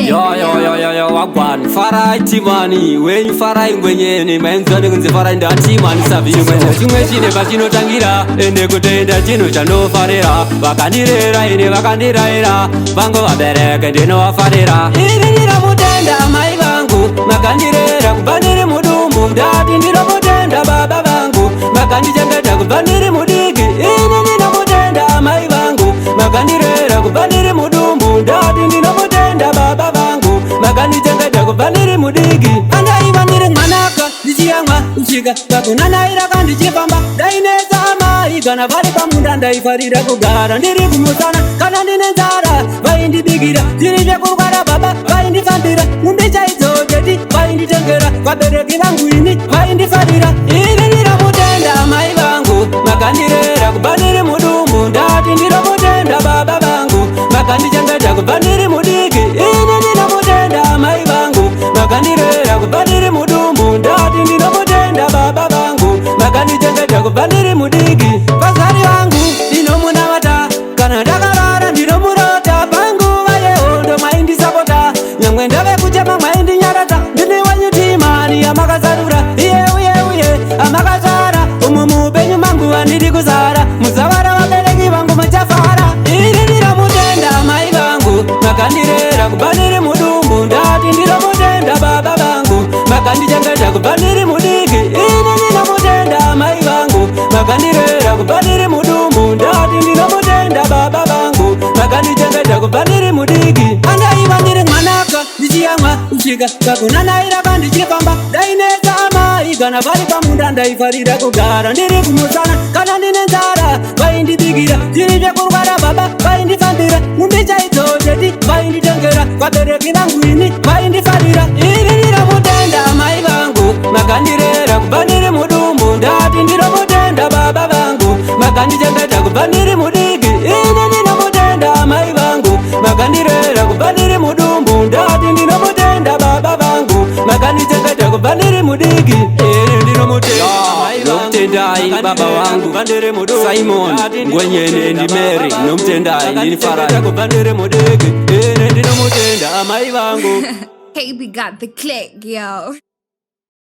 Yo wagwan farai timani wenyu farai ngwenyeni maenzani kunze farai ndatimani savi chimwe chine pachinotangira ende kutenda chino chanofarira vakandirera ine vakandiraira vango vabereke ndinovafarira ini ndinomutenda mai vangu makandirera kubva ndiri mudumbu ndati ndinomutenda baba vangu makandichengeta kubva ndiri mudiki ini ndinomutenda mai vangu makandirera kubva ndiri mudumbu ndati ndinomutenda baba vangu makandichengeta kubva ndiri mudiki andaiva ndiri mwanaka ndichiyamwa kusvika pakunanaira kandichifamba ndainetsa amai kana vari pamunda ndaifarira kugara ndiri kumusana kana ndine nzara vaindibikira ndiri zvekurwara baba vaindifambira nhumbi chaidzoketi vainditengera vabereki vangu ini vaindifarira ini ndinomutenda mai vangu makandirera kubva ndiri mudumbu ndati ndinomutenda baba vangu makandichengeta kubva ndiri mudiki ini ndinomutenda mai vangu makandirera kubva ndiri mudumbu ndati ndinomutenda baba vangu makandichengeta kubva ndiri mudiki vazari vangu ndinomunavata kana ndakarara ndinomurota panguva yehondo mwaindisapota nyangwe ndave kuchema mwaindinyarata ndini wanyutimani yamakazarura uye amakazara umu muupenyu mangu handidi kuzara muzavara vabereki vangu machafara ini ndinomutenda mai vangu makandirera kubva ndiri mudumbu ndati ndinomutenda baba vangu makandichengeta kubva ndiri mudiki ini ndinomutenda mai vangu makandirera kubva ndiri mudumbu ndati ndinomutenda baba vangu makandichengeta kubva ndiri mudiki andaiva ndiri mwanaka ndichiyamwa kusvika pakunanaira kandichifamba ndainetsa amai kana vari pamunda ndaifarira kugara ndiri kumusana kana ndine nzara vaindibikira ndiri zvekurwara baba vaindifambira nhumbi chaidzoketi vainditengera vabereki vangu ini vaindifarira ini ndinomutenda mai vangu makandirera kubva ndiri mudumbu ndati ndinomutenda baba vangu makandichengeta kubva ndiri mudiki ini ndinomutenda mai vangu makandirera kubva ndiri mudumbu ndati ndinomutenda baba vangu makandichengeta kubva ndiri mudiki ini ndinomutenda nomutendai baba wangu Simon Ngwenyene ndi Mary nomutendai ndini Farai kubva ndiri mudiki ini ndinomutenda mai vangu KB got the click, yo.